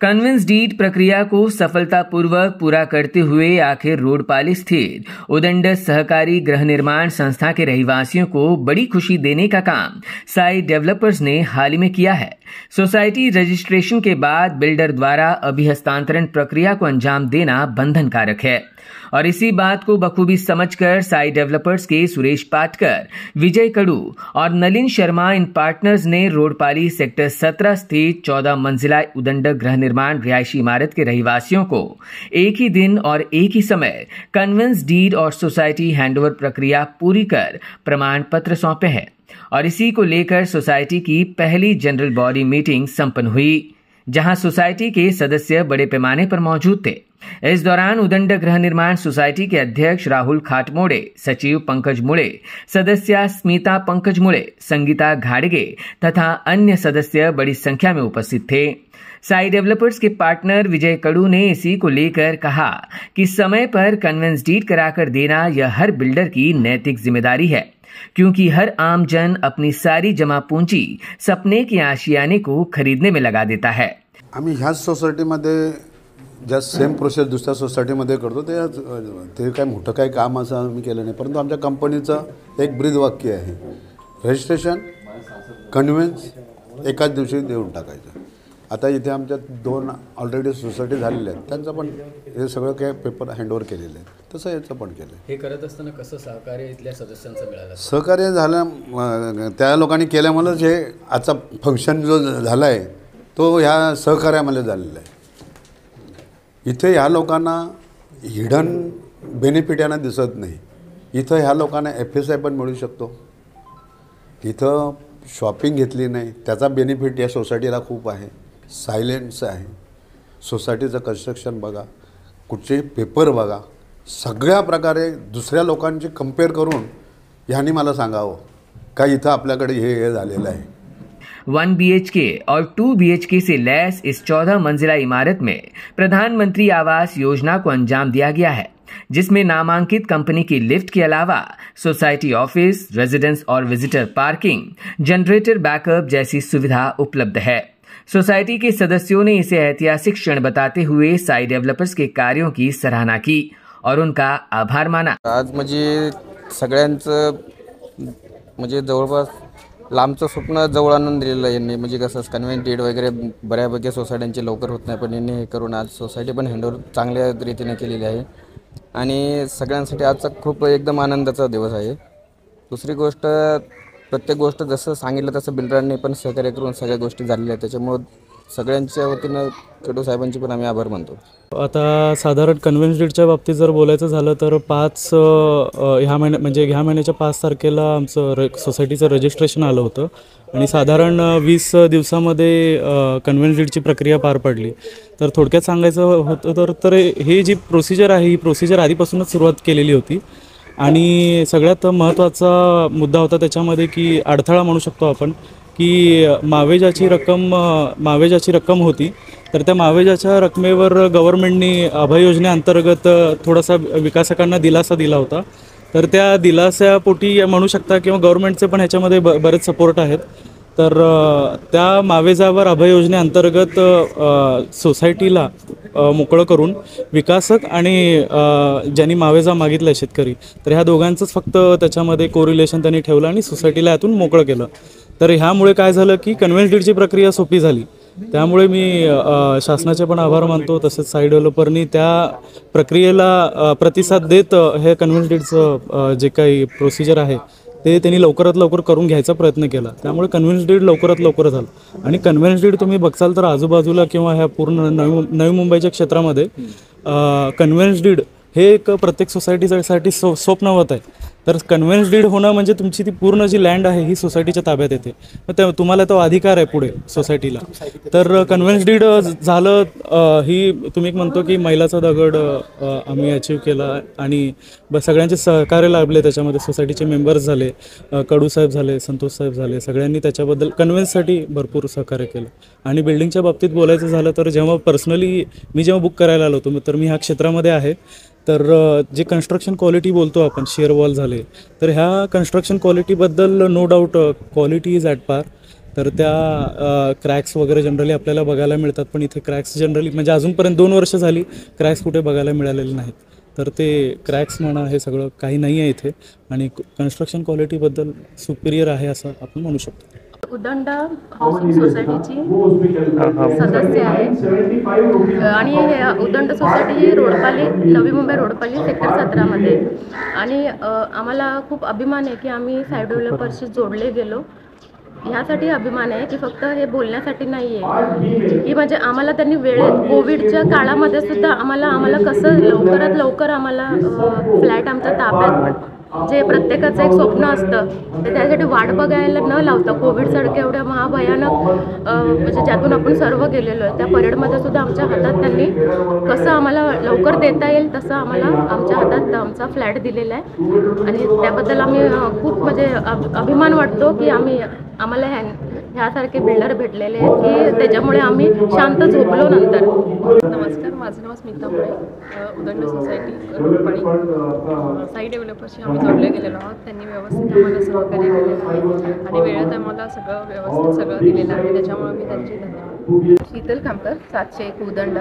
Convince did प्रक्रिया को सफलतापूर्वक पूरा करते हुए आखिर रोडपाली स्थित उदंड सहकारी गृह निर्माण संस्था के रहवासियों को बड़ी खुशी देने का काम साई डेवलपर्स ने हाल ही में किया है। सोसाइटी रजिस्ट्रेशन के बाद बिल्डर द्वारा अभिहस्तांतरण प्रक्रिया को अंजाम देना बंधनकारक है और इसी बात को बखूबी समझकर साई डेवलपर्स के सुरेश पाटकर, विजय कड़ू और नलिन शर्मा इन पार्टनर्स ने रोडपाली सेक्टर 17 स्थित 14 मंजिला उदंड गृह निर्माण रिहायशी इमारत के रहवासियों को एक ही दिन और एक ही समय कन्वेंस डीड और सोसाइटी हैंडओवर प्रक्रिया पूरी कर प्रमाण पत्र सौंपे हैं और इसी को लेकर सोसाइटी की पहली जनरल बॉडी मीटिंग संपन्न हुई, जहां सोसाइटी के सदस्य बड़े पैमाने पर मौजूद थे। इस दौरान उदंड गृह निर्माण सोसाइटी के अध्यक्ष राहुल खाटमोड़े, सचिव पंकज मुड़े, सदस्य स्मिता पंकज मुड़े, संगीता घाड़गे तथा अन्य सदस्य बड़ी संख्या में उपस्थित थे। साई डेवलपर्स के पार्टनर विजय कड़ू ने इसी को लेकर कहा कि समय पर कन्वेंस डीड कराकर देना यह हर बिल्डर की नैतिक जिम्मेदारी है, क्योंकि हर आम जन अपनी सारी जमा पूंजी सपने के आशियाने को खरीदने में लगा देता है। आम्ही ह्याच सोसायटीमध्ये ज्या सेम प्रोसेस दुसऱ्या सोसायटीमध्ये करतो ते काय मोठं काही काम असं आम्ही केलं नाही, परंतु आमच्या कंपनीचं एक ब्रीद वाक्य आहे, रजिस्ट्रेशन कन्व्हेन्स एकाच दिवशी देऊन टाकायचं। आता इथे आमच्या 2 ऑलरेडी सोसायटी झालेल्या आहेत, त्यांचं पण हे सगळं काय पेपर हँडओव्हर केलेले आहेत, तसं याचं पण केलं। हे करत असताना कसं सहकार्य इथल्या सदस्यांचं मिळालं? सहकार्य झालं त्या लोकांनी केल्यामुळेच हे आजचा फंक्शन जो झाला आहे तो ह्या सहकार्यामध्ये झालेला आहे। इथे ह्या लोकांना हिडन बेनिफिट यांना दिसत नाही, इथं ह्या लोकांना FSI पण मिळू शकतो, इथं शॉपिंग घेतली नाही त्याचा बेनिफिट या सोसायटीला खूप आहे, सायलेन्स आहे, सोसायटीचं कन्स्ट्रक्शन बघा, कुठचे पेपर बघा, सगळ्या प्रकारे दुसऱ्या लोकांची कंपेअर करून ह्यांनी मला सांगावं का इथं आपल्याकडे हे झालेलं आहे। 1 BHK और 2 BHK से लैस इस 14 मंजिला इमारत में प्रधानमंत्री आवास योजना को अंजाम दिया गया है, जिसमें नामांकित कंपनी की लिफ्ट के अलावा सोसाइटी ऑफिस, रेजिडेंस और विजिटर पार्किंग, जनरेटर बैकअप जैसी सुविधा उपलब्ध है। सोसाइटी के सदस्यों ने इसे ऐतिहासिक क्षण बताते हुए साई डेवलपर्स के कार्यों की सराहना की और उनका आभार माना। आज म्हणजे सगळ्यांचं म्हणजे जवळपास लांबचं स्वप्न जवळ आणून दिलेलं आहे यांनी, म्हणजे कसं कन्व्हेन्स डीड वगैरे बऱ्यापैकी सोसायट्यांचे लवकर होत नाही, पण यांनी हे करून आज सोसायटी पण हँडओव्हर चांगल्या रीतीने केलेली आहे आणि सगळ्यांसाठी आजचा खूप एकदम आनंदाचा दिवस आहे। दुसरी गोष्ट, प्रत्येक गोष्ट जसं सांगितलं तसं बिल्डरांनी पण सहकार्य करून सगळ्या गोष्टी झालेल्या आहेत, त्याच्यामुळे सगळ्यांच्या वतीनं कडू साहेबांचे पण आम्ही आभार मानतो। आता साधारण कन्व्हेन्स डीडच्या बाबतीत जर बोलायचं झालं तर ह्या महिन्याच्या 5 तारखेला आमचं सोसायटीचं रजिस्ट्रेशन आलं होतं आणि साधारण 20 दिवसामध्ये कन्व्हेन्स डीडची प्रक्रिया पार पडली। तर थोडक्यात सांगायचं होतं तर ही जी प्रोसिजर आहे ही प्रोसिजर आधीपासूनच सुरुवात केलेली होती आणि सगळ्यात महत्त्वाचा मुद्दा होता त्याच्यामध्ये की अडथळा म्हणू शकतो आपण की मावेजाची रक्कम होती, तर त्या मावेजाच्या रकमेवर गव्हर्नमेंटनी अभय योजनेअंतर्गत थोडासा विकासकांना दिलासा दिला होता, तर त्या दिलासापोटी म्हणू शकता किंवा गव्हर्नमेंटचे पण ह्याच्यामध्ये बरेच सपोर्ट आहेत। तर त्या मावेजावर अभय योजनेअंतर्गत सोसायटीला मोकळं करून विकासक आणि ज्यांनी मावेजा मागितला शेतकरी, तर ह्या दोघांचंच फक्त त्याच्यामध्ये कोरिलेशन त्यांनी ठेवलं आणि सोसायटीला यातून मोकळं केलं। तर ह्यामुळे काय झालं की कन्व्हेन्स डीडची प्रक्रिया सोपी झाली, त्यामुळे मी शासनाचे पण आभार मानतो, तसेच साई डेव्हलपरनी त्या प्रक्रियेला प्रतिसाद देत हे कन्व्हेन्स डीडचं जे काही प्रोसिजर आहे ते त्यांनी लवकरात लवकर करून घ्यायचा प्रयत्न केला, त्यामुळे कन्व्हेन्स डीड लवकरात लवकर झालं। आणि कन्व्हेन्स डीड तुम्ही बघसाल तर आजूबाजूला किंवा ह्या पूर्ण नवी मुंबईच्या क्षेत्रामध्ये कन्व्हेन्स डीड हे एक प्रत्येक सोसायटीसाठी स्वप्नवत आहे। तर कन्व्हेन्स डीड होणं म्हणजे तुमची ती पूर्ण जी लँड आहे ही सोसायटीच्या ताब्यात येते, तर तुम्हाला तो अधिकार आहे पुढे सोसायटीला। तर कन्व्हेन्स डीड झालं ही तुम्ही म्हणतो की मैलाचा दगड आम्ही अचीव केला आणि सगळ्यांचे सहकार्य लाभले, त्याच्यामध्ये सोसायटीचे मेंबर्स झाले, कडू साहेब झाले, संतोष साहेब झाले, सगळ्यांनी त्याच्याबद्दल कन्व्हेन्ससाठी भरपूर सहकार्य केलं। आणि बिल्डिंगच्या बाबतीत बोलायचं झालं तर जेव्हा पर्सनली मी जेव्हा बुक करायला आलो होतो तर मी ह्या क्षेत्रामध्ये आहे, तर जे कन्स्ट्रक्शन क्वालिटी बोलतो आपण, शेअर वॉल झाले, तर ह्या कन्स्ट्रक्शन क्वालिटीबद्दल no doubt quality is at par. तर त्या क्रॅक्स वगैरे जनरली आपल्याला बघायला मिळतात, पण इथे क्रॅक्स जनरली म्हणजे अजूनपर्यंत 2 वर्ष झाली क्रॅक्स कुठे बघायला मिळालेले नाहीत. तर ते क्रॅक्स म्हणा हे सगळं काही नाही आहे इथे, आणि कन्स्ट्रक्शन क्वालिटीबद्दल सुपिरियर आहे असं आपण म्हणू शकतो. उदंड हाऊसिंग सोसायटीची सदस्य आहे आणि उदंड सोसायटी ही रोडपाली, नवी मुंबई रोडपाली सेक्टर 17मध्ये. आणि आम्हाला खूप अभिमान आहे की आम्ही साईड डेव्हलपर्सशी जोडले गेलो. ह्यासाठी अभिमान आहे की फक्त हे बोलण्यासाठी नाही आहे की म्हणजे आम्हाला त्यांनी वेळेत कोविडच्या काळामध्ये सुद्धा आम्हाला कसं लवकरात लवकर आम्हाला फ्लॅट आमच्या ताब्यात, जे प्रत्येकाचं एक स्वप्न असतं ते त्यासाठी वाट बघायला न लावता कोविडसारख्या एवढ्या महाभयानक म्हणजे ज्यातून आपण सर्व गेलेलो आहे त्या परेडमध्ये सुद्धा आमच्या हातात त्यांनी कसं आम्हाला लवकर देता येईल तसं आम्हाला आमच्या हातात आमचा फ्लॅट दिलेला आहे. आणि त्याबद्दल आम्ही खूप म्हणजे अभिमान वाटतो की आम्हाला ह्यासारखे बिल्डर भेटलेले आहेत की त्याच्यामुळे आम्ही शांत झोपलो नंतर. नमस्कार, माझं नाव स्मिता मुळे, उदंड सोसायटी रोडपाडी साई डेव्हलपर्सशी आम्ही जोडले गेलेलो आहोत. त्यांनी व्यवस्थित आम्हाला सहकार्य केलेलं आहे आणि वेळेत आम्हाला सगळं व्यवस्थित सगळं दिलेलं आहे, त्याच्यामुळे मी त्यांचे धन्यवाद. शीतल खामकर 701 उदंड.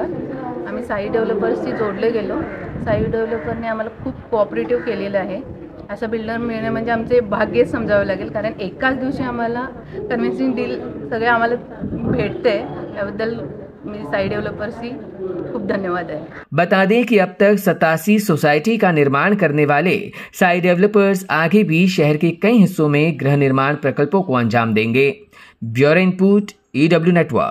आम्ही साई डेव्हलपर्सशी जोडले गेलो. साई डेव्हलपरने आम्हाला खूप कोऑपरेटिव्ह केलेलं आहे. असा बिल्डर मिळणं म्हणजे आमचे भाग्यच समजावं लागेल, कारण एकाच दिवशी आम्हाला कन्व्हिन्सिंग डील सगळे आम्हाला भेटते. याबद्दल मी साई डेवलपर्सची खूप धन्यवाद है. बता दें कि अब तक 87 सोसाइटी का निर्माण करने वाले साई डेवलपर्स आगे भी शहर के कई हिस्सों में गृह निर्माण प्रकल्पों को अंजाम देंगे. Bureau input EW network.